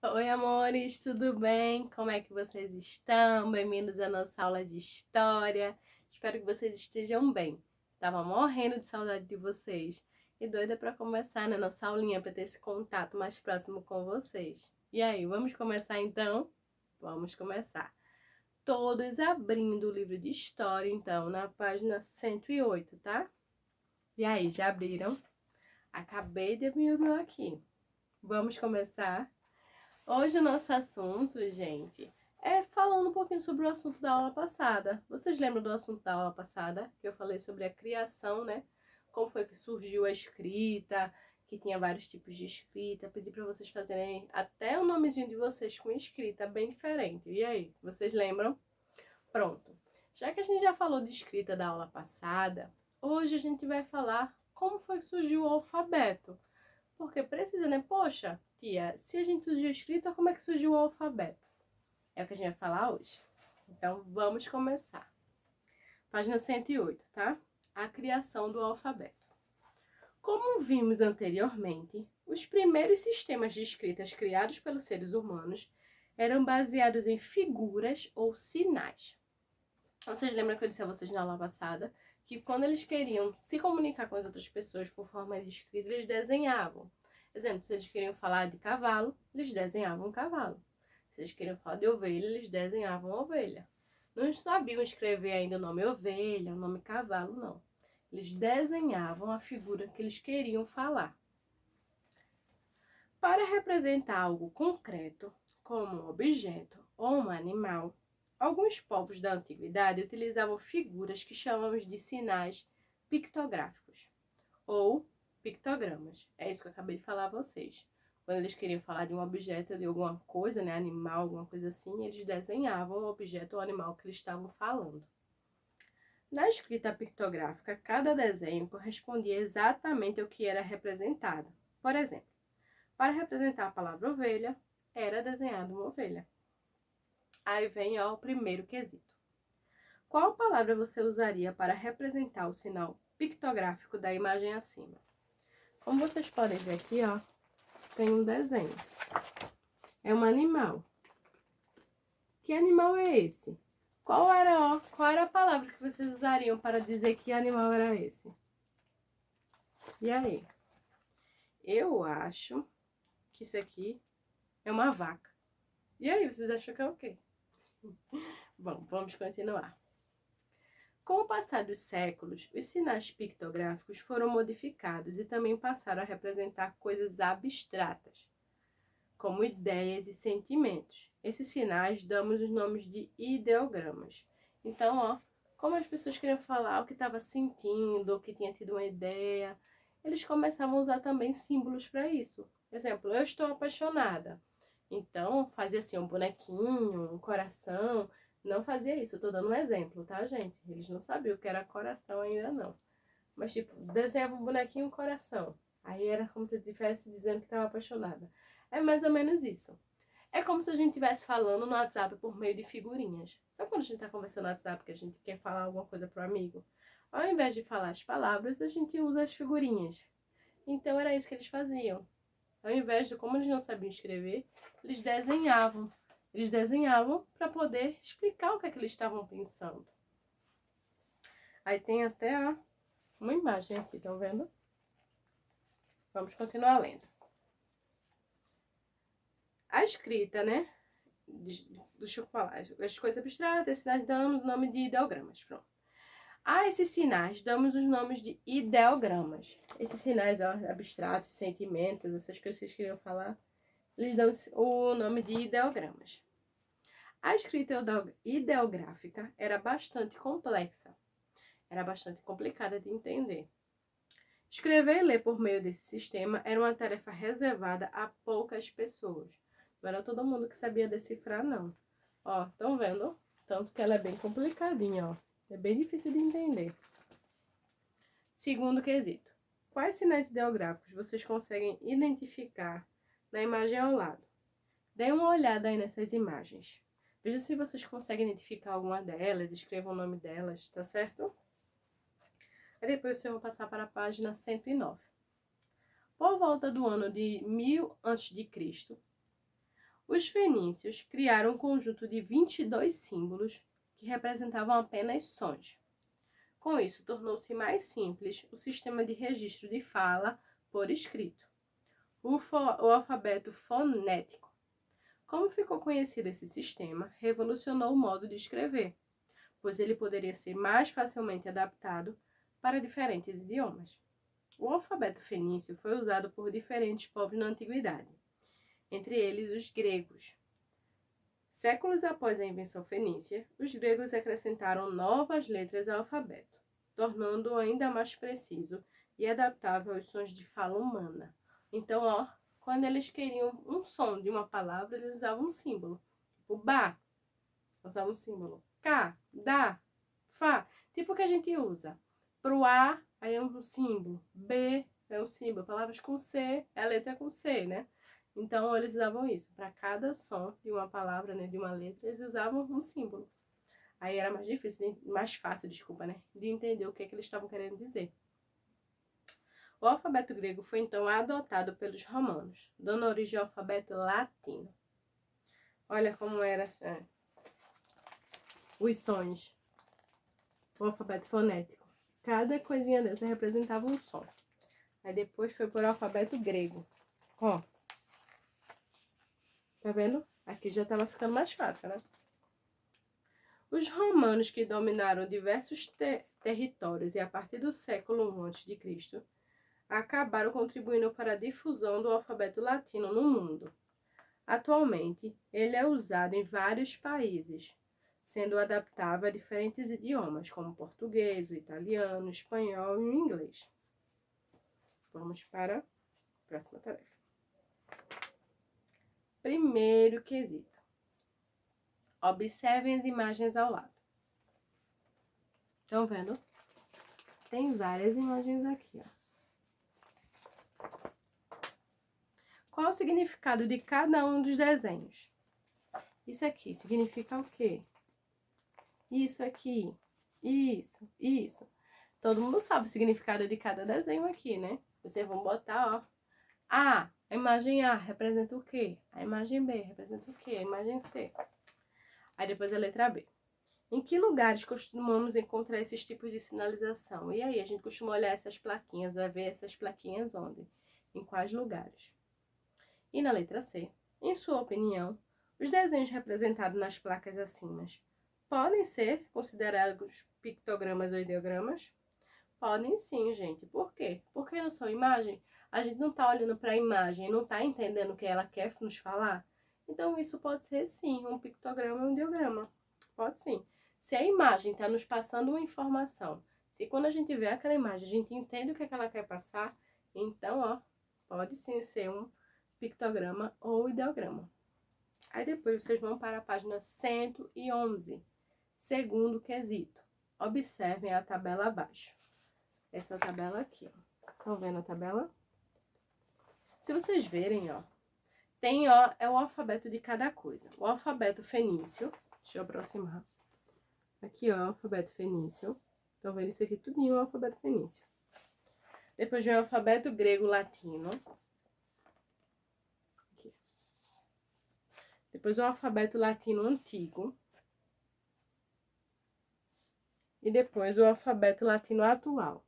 Oi, amores, tudo bem? Como é que vocês estão? Bem-vindos à nossa aula de história. Espero que vocês estejam bem. Tava morrendo de saudade de vocês e doida para começar na nossa aulinha para ter esse contato mais próximo com vocês. E aí, vamos começar então? Vamos começar. Todos abrindo o livro de história, então, na página 108, tá? E aí, já abriram? Acabei de abrir o meu aqui. Vamos começar? Hoje o nosso assunto, gente, é falando um pouquinho sobre o assunto da aula passada. Vocês lembram do assunto da aula passada? Que eu falei sobre a criação, né? Como foi que surgiu a escrita, que tinha vários tipos de escrita. Pedi para vocês fazerem até o nomezinho de vocês com escrita bem diferente. E aí, vocês lembram? Pronto. Já que a gente já falou de escrita da aula passada, hoje a gente vai falar como foi que surgiu o alfabeto. Porque precisa, né? Poxa, tia, se a gente surgiu escrita, como é que surgiu o alfabeto? É o que a gente vai falar hoje. Então, vamos começar. Página 108, tá? A criação do alfabeto. Como vimos anteriormente, os primeiros sistemas de escritas criados pelos seres humanos eram baseados em figuras ou sinais. Vocês lembram que eu disse a vocês na aula passada que quando eles queriam se comunicar com as outras pessoas por forma de escrita, eles desenhavam. Exemplo, se eles queriam falar de cavalo, eles desenhavam um cavalo. Se eles queriam falar de ovelha, eles desenhavam ovelha. Não sabiam escrever ainda o nome ovelha, o nome cavalo, não. Eles desenhavam a figura que eles queriam falar. Para representar algo concreto, como um objeto ou um animal, alguns povos da antiguidade utilizavam figuras que chamamos de sinais pictográficos ou pictogramas. É isso que eu acabei de falar a vocês. Quando eles queriam falar de um objeto ou de alguma coisa, né, animal, alguma coisa assim, eles desenhavam o objeto ou animal que eles estavam falando. Na escrita pictográfica, cada desenho correspondia exatamente ao que era representado. Por exemplo, para representar a palavra ovelha, era desenhada uma ovelha. Aí vem ó, o primeiro quesito. Qual palavra você usaria para representar o sinal pictográfico da imagem acima? Como vocês podem ver aqui, ó, tem um desenho. É um animal. Que animal é esse? Qual era a palavra que vocês usariam para dizer que animal era esse? E aí? Eu acho que isso aqui é uma vaca. E aí, vocês acham que é o quê? Bom, vamos continuar. Com o passar dos séculos, os sinais pictográficos foram modificados e também passaram a representar coisas abstratas, como ideias e sentimentos. Esses sinais damos os nomes de ideogramas. Então, ó, como as pessoas queriam falar o que estava sentindo, ou que tinha tido uma ideia, eles começavam a usar também símbolos para isso. Exemplo, eu estou apaixonada. Então, fazia assim um bonequinho, um coração. Não fazia isso, eu tô dando um exemplo, tá, gente? Eles não sabiam o que era coração ainda não. Mas, tipo, desenhava um bonequinho um coração. Aí era como se estivesse dizendo que estava apaixonada. É mais ou menos isso. É como se a gente estivesse falando no WhatsApp por meio de figurinhas. Sabe quando a gente tá conversando no WhatsApp que a gente quer falar alguma coisa pro amigo? Ao invés de falar as palavras, a gente usa as figurinhas. Então era isso que eles faziam. Ao invés de, como eles não sabiam escrever, eles desenhavam. Eles desenhavam para poder explicar o que é que eles estavam pensando. Aí tem até uma imagem aqui, estão vendo? Vamos continuar lendo. A escrita, né? Deixa eu falar. As coisas abstratas, sinais damos o nome de ideogramas. Pronto. A esses sinais damos os nomes de ideogramas. Esses sinais ó, abstratos, sentimentos, essas coisas que vocês queriam falar, eles dão o nome de ideogramas. A escrita ideográfica era bastante complexa, era bastante complicada de entender. Escrever e ler por meio desse sistema era uma tarefa reservada a poucas pessoas. Não era todo mundo que sabia decifrar, não. Ó, estão vendo? Tanto que ela é bem complicadinha, ó. É bem difícil de entender. Segundo quesito. Quais sinais ideográficos vocês conseguem identificar na imagem ao lado? Deem uma olhada aí nessas imagens. Veja se vocês conseguem identificar alguma delas, escrevam o nome delas, tá certo? Aí depois eu vou passar para a página 109. Por volta do ano de 1000 a.C., Os fenícios criaram um conjunto de 22 símbolos que representavam apenas sons. Com isso, tornou-se mais simples o sistema de registro de fala por escrito, o alfabeto fonético. Como ficou conhecido esse sistema, revolucionou o modo de escrever, pois ele poderia ser mais facilmente adaptado para diferentes idiomas. O alfabeto fenício foi usado por diferentes povos na antiguidade, entre eles os gregos. Séculos após a invenção fenícia, os gregos acrescentaram novas letras ao alfabeto, tornando-o ainda mais preciso e adaptável aos sons de fala humana. Então, quando eles queriam um som de uma palavra, eles usavam um símbolo. Tipo, ba, usavam um símbolo. Cá, dá, fá. Tipo o que a gente usa. Pro A, aí é um símbolo. B é um símbolo. Palavras com C, é a letra com C, né? Então, eles usavam isso. Para cada som de uma palavra, né, de uma letra, eles usavam um símbolo. Aí era mais difícil, mais fácil, desculpa, né, de entender o que eles estavam querendo dizer. O alfabeto grego foi então adotado pelos romanos, dando origem ao alfabeto latino. Olha como era os sons, o alfabeto fonético. Cada coisinha dessa representava um som. Aí depois foi por alfabeto grego. Ó, tá vendo? Aqui já estava ficando mais fácil, né? Os romanos, que dominaram diversos territórios e a partir do século I a.C., acabaram contribuindo para a difusão do alfabeto latino no mundo. Atualmente, ele é usado em vários países, sendo adaptável a diferentes idiomas, como o português, o italiano, o espanhol e o inglês. Vamos para a próxima tarefa. Primeiro quesito. Observem as imagens ao lado. Estão vendo? Tem várias imagens aqui, ó. Qual o significado de cada um dos desenhos? Isso aqui significa o quê? Isso aqui. Isso. Todo mundo sabe o significado de cada desenho aqui, né? Vocês vão botar, ó. A imagem A representa o quê? A imagem B representa o quê? A imagem C. Aí depois a letra B. Em que lugares costumamos encontrar esses tipos de sinalização? E aí, a gente costuma olhar essas plaquinhas, a ver essas plaquinhas onde? Em quais lugares? E na letra C, em sua opinião, os desenhos representados nas placas acima podem ser considerados pictogramas ou ideogramas? Podem sim, gente. Por quê? Porque não são imagens. A gente não está olhando para a imagem, não está entendendo o que ela quer nos falar. Então, isso pode ser sim um pictograma ou um ideograma. Pode sim. Se a imagem está nos passando uma informação, se quando a gente vê aquela imagem, a gente entende o que ela quer passar, então, pode sim ser um pictograma ou ideograma. Aí depois vocês vão para a página 111, segundo quesito. Observem a tabela abaixo. Essa tabela aqui, ó. Estão vendo a tabela? Se vocês verem, ó, tem, é o alfabeto de cada coisa. O alfabeto fenício, deixa eu aproximar. Aqui, ó, o alfabeto fenício. Estão vendo isso aqui tudinho, o alfabeto fenício. Depois vem o alfabeto grego latino. Aqui. Depois o alfabeto latino antigo. E depois o alfabeto latino atual.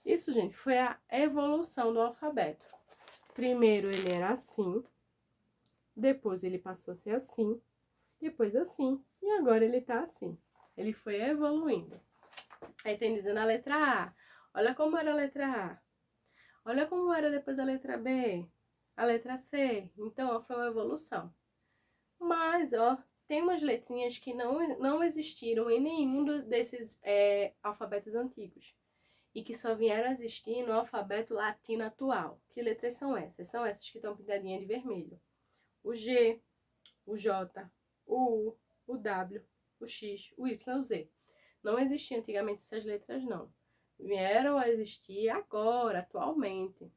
Isso, gente, foi a evolução do alfabeto. Primeiro ele era assim, depois ele passou a ser assim, depois assim, e agora ele tá assim. Ele foi evoluindo. Aí tem dizendo a letra A. Olha como era a letra A. Olha como era depois a letra B, a letra C. Então, foi uma evolução. Mas, tem umas letrinhas que não existiram em nenhum desses alfabetos antigos. E que só vieram a existir no alfabeto latino atual. Que letras são essas? São essas que estão pintadinhas de vermelho. O G, o J, o U, o W, o X, o Y e o Z. Não existiam antigamente essas letras, não. Vieram a existir agora, atualmente.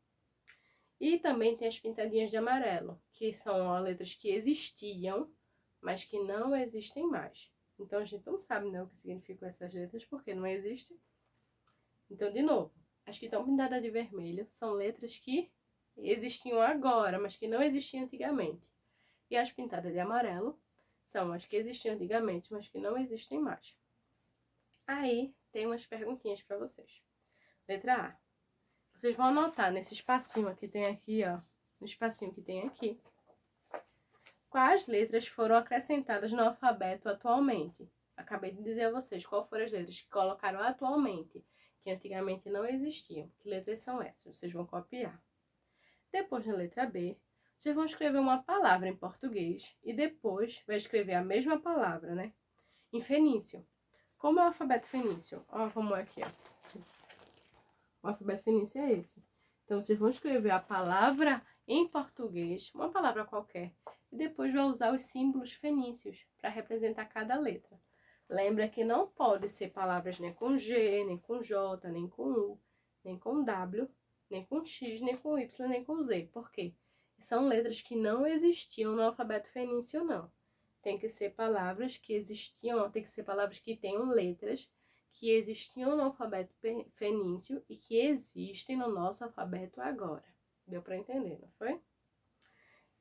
E também tem as pintadinhas de amarelo, que são letras que existiam, mas que não existem mais. Então, a gente não sabe, né, o que significam essas letras, porque não existem. Então, de novo, as que estão pintadas de vermelho são letras que existiam agora, mas que não existiam antigamente. E as pintadas de amarelo são as que existiam antigamente, mas que não existem mais. Aí, tem umas perguntinhas para vocês. Letra A. Vocês vão anotar nesse espacinho que tem aqui, ó. No espacinho que tem aqui. Quais letras foram acrescentadas no alfabeto atualmente? Acabei de dizer a vocês quais foram as letras que colocaram atualmente, que antigamente não existiam. Que letras são essas? Vocês vão copiar. Depois, na letra B, vocês vão escrever uma palavra em português e depois vai escrever a mesma palavra, né? Em fenício. Como é o alfabeto fenício? Ó, como é aqui, ó. O alfabeto fenício é esse. Então, vocês vão escrever a palavra em português, uma palavra qualquer, e depois vai usar os símbolos fenícios para representar cada letra. Lembra que não pode ser palavras nem com G, nem com J, nem com U, nem com W, nem com X, nem com Y, nem com Z. Por quê? São letras que não existiam no alfabeto fenício, não. Tem que ser palavras que existiam, tem que ser palavras que tenham letras que existiam no alfabeto fenício e que existem no nosso alfabeto agora. Deu para entender, não foi?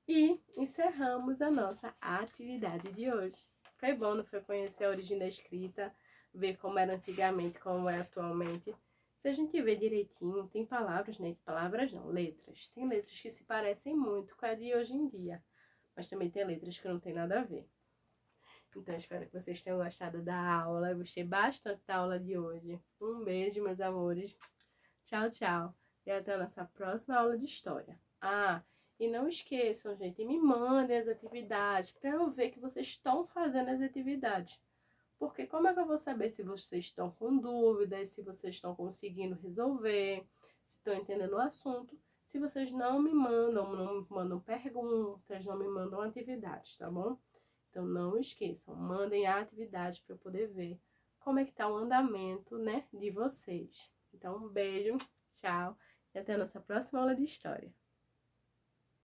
E encerramos a nossa atividade de hoje. Foi bom, não foi? Conhecer a origem da escrita, ver como era antigamente, como é atualmente. Se a gente ver direitinho, tem palavras, né? Palavras não, letras. Tem letras que se parecem muito com a de hoje em dia, mas também tem letras que não tem nada a ver. Então, espero que vocês tenham gostado da aula. Eu gostei bastante da aula de hoje. Um beijo, meus amores. Tchau, tchau. E até a nossa próxima aula de história. Ah, e não esqueçam, gente, me mandem as atividades para eu ver que vocês estão fazendo as atividades. Porque como é que eu vou saber se vocês estão com dúvidas, se vocês estão conseguindo resolver, se estão entendendo o assunto, se vocês não me mandam perguntas, não me mandam atividades, tá bom? Então, não esqueçam, mandem a atividade para eu poder ver como é que tá o andamento, né, de vocês. Então, um beijo, tchau, e até a nossa próxima aula de história.